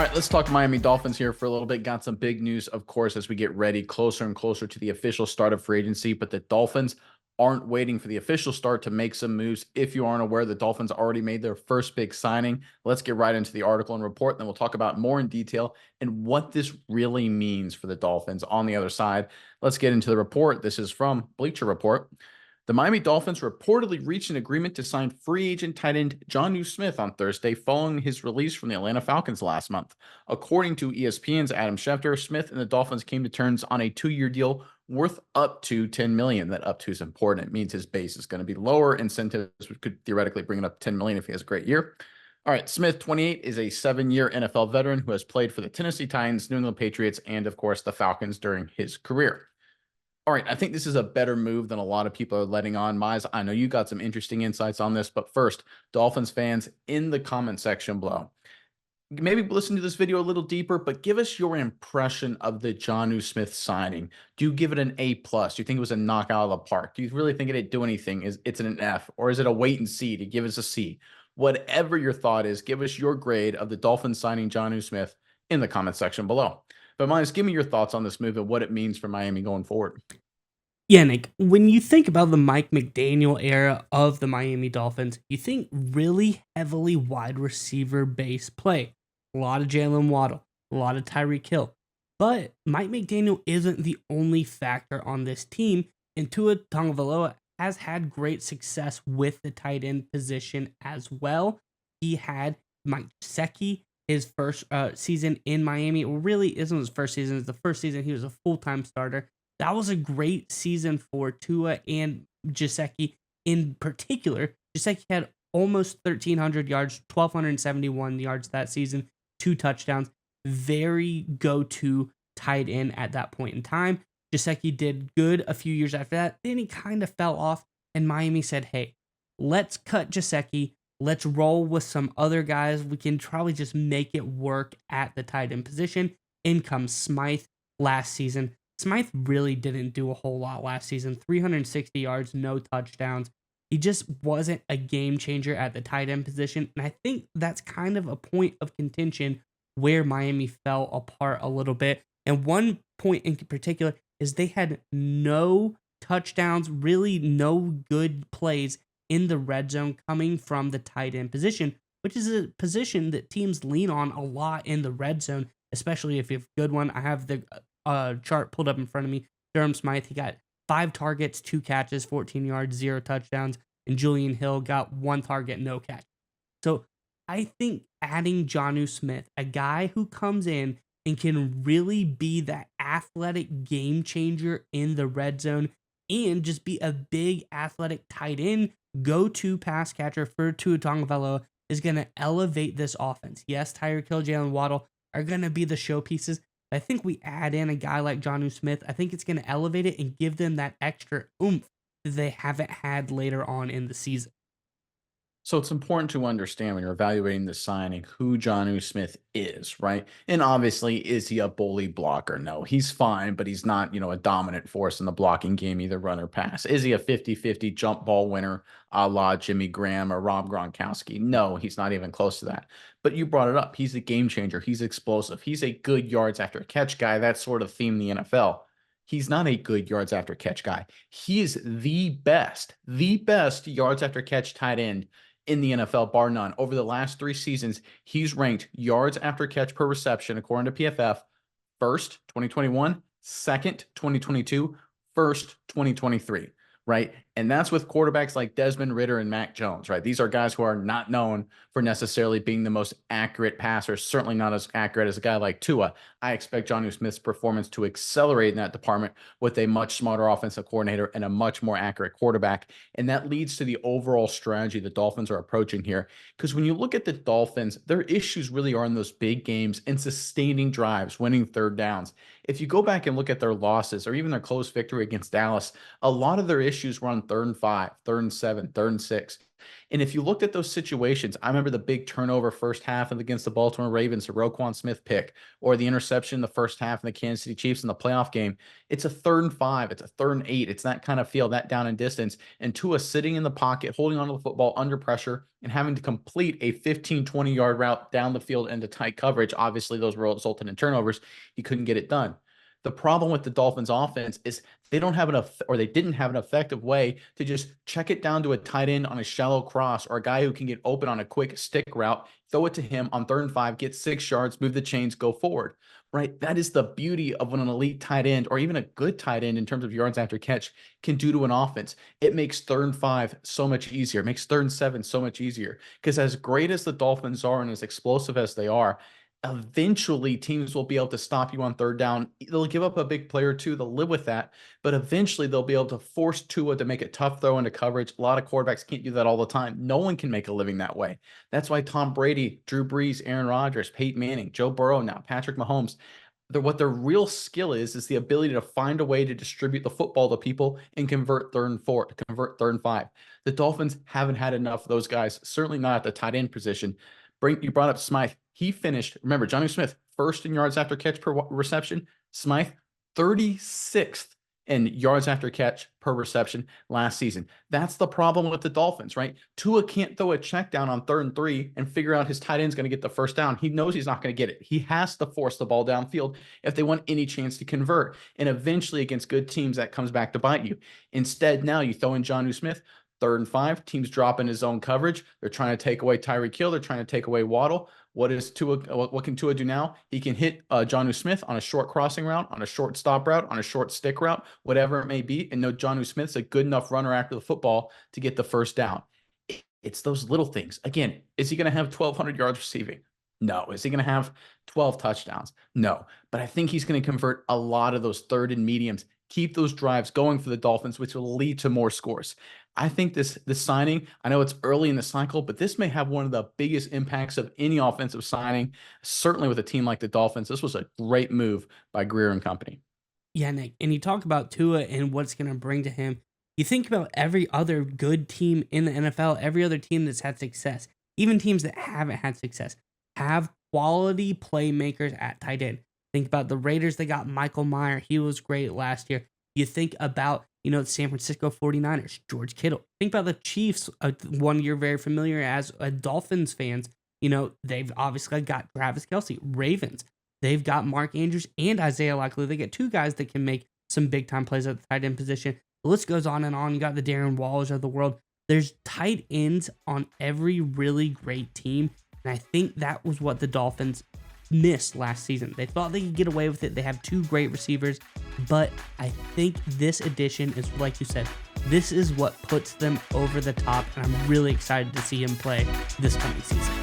All right, let's talk Miami Dolphins here for a little bit. Got some big news, of course, as we get ready closer and closer to the official start of free agency. But the Dolphins aren't waiting for the official start to make some moves. If you aren't aware, the Dolphins already made their first big signing. Let's get right into the article and report. Then we'll talk about more in detail and what this really means for the Dolphins on the other side. Let's get into the report. This is from Bleacher Report. The Miami Dolphins reportedly reached an agreement to sign free agent tight end Jonnu Smith on Thursday following his release from the Atlanta Falcons last month. According to ESPN's Adam Schefter, Smith and the Dolphins came to terms on a 2-year deal worth up to $10 million. That up to is important. It means his base is going to be lower. Incentives could theoretically bring it up to $10 million if he has a great year. All right, Smith, 28, is a 7-year NFL veteran who has played for the Tennessee Titans, New England Patriots, and of course the Falcons during his career. All right, I think this is a better move than a lot of people are letting on. Mize, I know you got some interesting insights on this, but first, Dolphins fans, in the comment section below, maybe listen to this video a little deeper, but give us your impression of the Jonnu Smith signing. Do you give it an A+? Do you think it was a knockout of the park? Do you really think it didn't do anything? It's an F, or is it a wait and see to give us a C? Whatever your thought is, give us your grade of the Dolphins signing Jonnu Smith in the comment section below. But Mize, give me your thoughts on this move and what it means for Miami going forward. Yeah, Nick, when you think about the Mike McDaniel era of the Miami Dolphins, you think really heavily wide receiver base play. A lot of Jalen Waddle, a lot of Tyreek Hill. But Mike McDaniel isn't the only factor on this team, and Tua Tagovailoa has had great success with the tight end position as well. He had Mike Gesicki his first season in Miami. Well, really isn't his first season. It's the first season he was a full-time starter. That was a great season for Tua and Gesicki in particular. Gesicki had almost 1,300 yards, 1,271 yards that season, 2 touchdowns. Very go-to tight end at that point in time. Gesicki did good a few years after that. Then he kind of fell off, and Miami said, hey, let's cut Gesicki. Let's roll with some other guys. We can probably just make it work at the tight end position. In comes Smythe last season. Smythe really didn't do a whole lot last season. 360 yards, no touchdowns. He just wasn't a game changer at the tight end position. And I think that's kind of a point of contention where Miami fell apart a little bit. And one point in particular is they had no touchdowns, really no good plays in the red zone coming from the tight end position, which is a position that teams lean on a lot in the red zone, especially if you have a good one. I have the chart pulled up in front of me. Durham Smythe, he got 5 targets, 2 catches, 14 yards, 0 touchdowns. And Julian Hill got 1 target, no catch. So I think adding Jonnu Smith, a guy who comes in and can really be that athletic game changer in the red zone and just be a big athletic tight end go-to pass catcher for Tua Tagovailoa, is going to elevate this offense. Yes, Tyreek Hill, Jalen Waddle are going to be the showpieces. I think we add in a guy like Jonnu Smith. I think it's going to elevate it and give them that extra oomph that they haven't had later on in the season. So it's important to understand when you're evaluating the signing who Jonnu Smith is, right? And obviously, is he a bully blocker? No, he's fine, but he's not, a dominant force in the blocking game, either run or pass. Is he a 50-50 jump ball winner a la Jimmy Graham or Rob Gronkowski? No, he's not even close to that. But you brought it up. He's a game changer. He's explosive. He's a good yards after catch guy. That sort of theme in the NFL. He's not a good yards after catch guy. He is the best yards after catch tight end in the NFL, bar none. Over the last 3 seasons, he's ranked yards after catch per reception, according to PFF, first, 2021, second, 2022, first, 2023, right? And that's with quarterbacks like Desmond Ridder and Mac Jones, right? These are guys who are not known for necessarily being the most accurate passers, certainly not as accurate as a guy like Tua. I expect Jonnu Smith's performance to accelerate in that department with a much smarter offensive coordinator and a much more accurate quarterback. And that leads to the overall strategy the Dolphins are approaching here. Because when you look at the Dolphins, their issues really are in those big games and sustaining drives, winning third downs. If you go back and look at their losses or even their close victory against Dallas, a lot of their issues were on 3rd and 5, 3rd and 7, 3rd and 6. And if you looked at those situations, I remember the big turnover first half against the Baltimore Ravens, the Roquan Smith pick, or the interception in the first half in the Kansas City Chiefs in the playoff game. It's a 3rd and 5. It's a 3rd and 8. It's that kind of feel, that down and distance. And Tua sitting in the pocket, holding onto the football under pressure and having to complete a 15, 20-yard route down the field into tight coverage. Obviously, those resulted in turnovers. He couldn't get it done. The problem with the Dolphins offense is they don't have enough, or they didn't have an effective way to just check it down to a tight end on a shallow cross, or a guy who can get open on a quick stick route, throw it to him on 3rd and 5, get 6 yards, move the chains, go forward. Right? That is the beauty of what an elite tight end, or even a good tight end in terms of yards after catch, can do to an offense. It makes 3rd and 5 so much easier. It makes 3rd and 7 so much easier. Because as great as the Dolphins are and as explosive as they are, eventually teams will be able to stop you on 3rd down. They'll give up a big play or two. They'll live with that, but eventually they'll be able to force Tua to make a tough throw into coverage. A lot of quarterbacks can't do that all the time. No one can make a living that way. That's why Tom Brady, Drew Brees, Aaron Rodgers, Peyton Manning, Joe Burrow now, Patrick Mahomes, what their real skill is the ability to find a way to distribute the football to people and convert 3rd and 4, to convert 3rd and 5. The Dolphins haven't had enough of those guys, certainly not at the tight end position. You brought up Smythe. He finished, remember, Jonnu Smith, 1st in yards after catch per reception. Smythe, 36th in yards after catch per reception last season. That's the problem with the Dolphins, right? Tua can't throw a check down on 3rd and 3 and figure out his tight end's going to get the first down. He knows he's not going to get it. He has to force the ball downfield if they want any chance to convert. And eventually, against good teams, that comes back to bite you. Instead, now you throw in Jonnu Smith, 3rd and 5, teams drop in his zone coverage. They're trying to take away Tyreek Hill. They're trying to take away Waddle. What can Tua do now? He can hit Jonnu Smith on a short crossing route, on a short stop route, on a short stick route, whatever it may be. And no, Jonnu Smith's a good enough runner after the football to get the first down. It's those little things. Again, is he going to have 1,200 yards receiving? No. Is he going to have 12 touchdowns? No. But I think he's going to convert a lot of those 3rd and mediums, keep those drives going for the Dolphins, which will lead to more scores. I think this signing, I know it's early in the cycle, but this may have one of the biggest impacts of any offensive signing, certainly with a team like the Dolphins. This was a great move by Greer and company. Yeah, Nick. And you talk about Tua and what's going to bring to him. You think about every other good team in the NFL, every other team that's had success, even teams that haven't had success, have quality playmakers at tight end. Think about the Raiders. They got Michael Mayer. He was great last year. You think about, the San Francisco 49ers, George Kittle. Think about the Chiefs, one you're very familiar as Dolphins fans. They've obviously got Travis Kelce. Ravens, they've got Mark Andrews and Isaiah Likely. They get 2 guys that can make some big-time plays at the tight end position. The list goes on and on. You got the Darren Wallers of the world. There's tight ends on every really great team, and I think that was what the Dolphins missed last season. They thought they could get away with it. They have 2 great receivers, but I think this addition is, like you said, this is what puts them over the top, and I'm really excited to see him play this coming season.